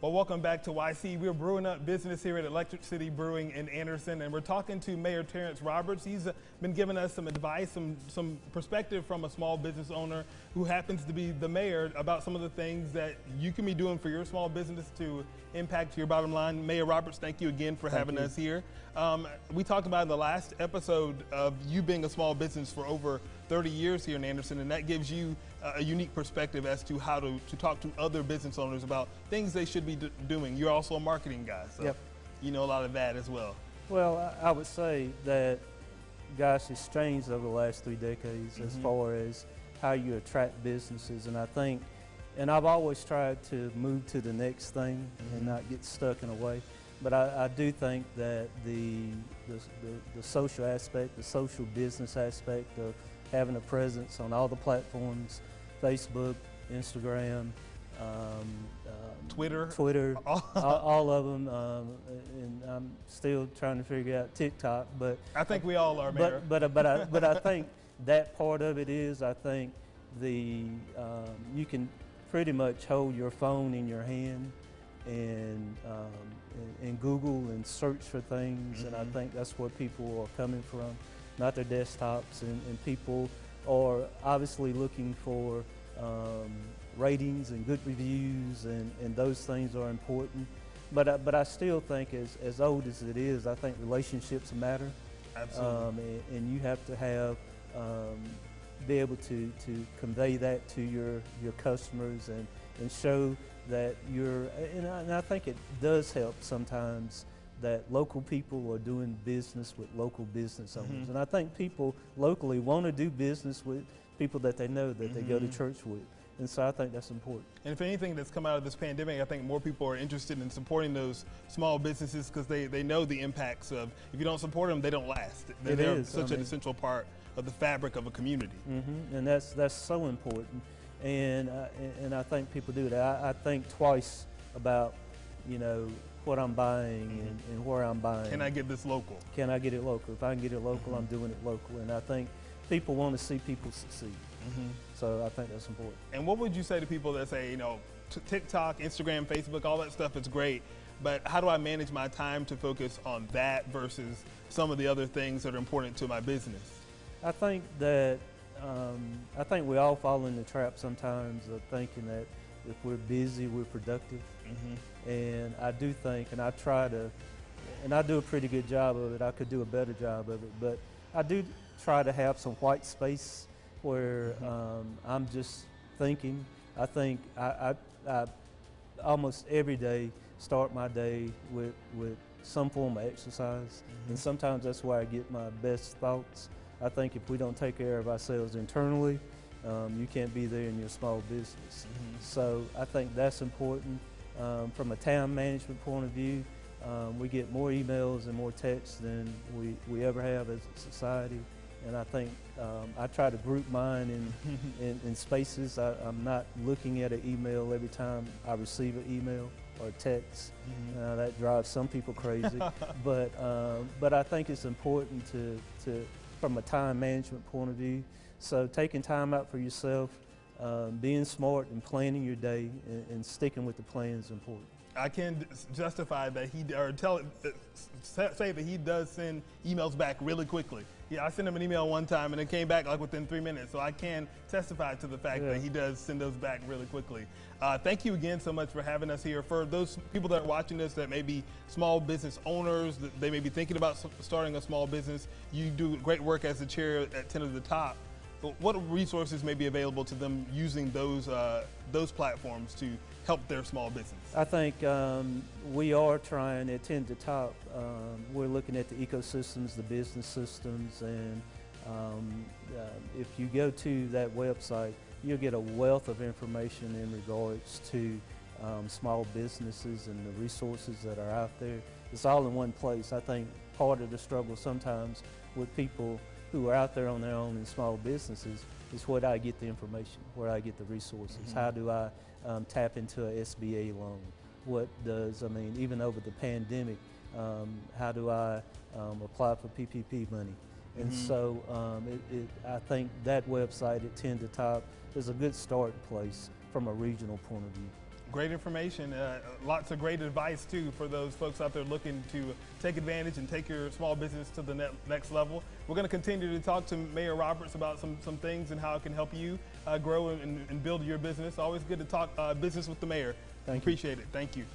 Well, welcome back to YC. We're brewing up business here at Electric City Brewing in Anderson, and we're talking to Mayor Terence Roberts. He's been giving us some advice, some perspective from a small business owner who happens to be the mayor about some of the things that you can be doing for your small business to impact your bottom line. Mayor Roberts, thank you again for having us here. We talked about in the last episode of you being a small business for over 30 years here in Anderson, and that gives you a unique perspective as to how to talk to other business owners about things they should be doing. You're also a marketing guy, so you know a lot of that as well. Well, I would say that, gosh, it's changed over the last 3 decades as far as how you attract businesses, and I think, and I've always tried to move to the next thing and not get stuck in a way, but I do think that the social aspect, the social business aspect of having a presence on all the platforms, Facebook, Instagram, Twitter, all of them, and I'm still trying to figure out TikTok. But I think we all are, Mayor. But I think that part of it is, I think you can pretty much hold your phone in your hand and Google and search for things, and I think that's where people are coming from, not their desktops, and people are obviously looking for ratings and good reviews, and those things are important. But I still think, as old as it is, I think relationships matter. Absolutely. And you have to have be able to convey that to your customers and show that and I think it does help sometimes that local people are doing business with local business owners. And I think people locally want to do business with people that they know, that they go to church with. And so I think that's important. And if anything that's come out of this pandemic, I think more people are interested in supporting those small businesses because they know the impacts of, if you don't support them, they don't last. They're such an essential part of the fabric of a community. And that's so important. And I think people do that. I think twice about, what I'm buying and where I'm buying. Can I get this local? Can I get it local? If I can get it local, I'm doing it local. And I think people want to see people succeed. So I think that's important. And what would you say to people that say, TikTok, Instagram, Facebook, all that stuff is great, but how do I manage my time to focus on that versus some of the other things that are important to my business? I think that we all fall in the trap sometimes of thinking that if we're busy, we're productive. And I do think, and I try to, and I do a pretty good job of it. I could do a better job of it, but I do try to have some white space where I'm just thinking. I think I almost every day start my day with some form of exercise, and sometimes that's where I get my best thoughts. I think if we don't take care of ourselves internally, you can't be there in your small business. So I think that's important. From a time management point of view, we get more emails and more texts than we ever have as a society. And I think I try to group mine in spaces. I'm not looking at an email every time I receive an email or a text. That drives some people crazy. But I think it's important to from a time management point of view. So taking time out for yourself, being smart and planning your day and sticking with the plan is important. I can justify that say that he does send emails back really quickly. Yeah, I sent him an email one time and it came back like within 3 minutes. So I can testify to the fact that he does send those back really quickly. Thank you again so much for having us here. For those people that are watching this that may be small business owners, that they may be thinking about starting a small business, you do great work as the chair at 10 of the Top. But what resources may be available to them using those platforms to help their small business? I think we are trying at 10 to Top. We're looking at the ecosystems, the business systems, and if you go to that website, you'll get a wealth of information in regards to small businesses and the resources that are out there. It's all in one place. I think part of the struggle sometimes with people who are out there on their own in small businesses is where do I get the information, where do I get the resources, how do I tap into a SBA loan, even over the pandemic, how do I apply for PPP money. And so I think that website at 10 to Top is a good start place from a regional point of view. Great information. Lots of great advice, too, for those folks out there looking to take advantage and take your small business to the next level. We're going to continue to talk to Mayor Roberts about some things and how it can help you grow and build your business. Always good to talk business with the mayor. Thank you. Appreciate it. Thank you.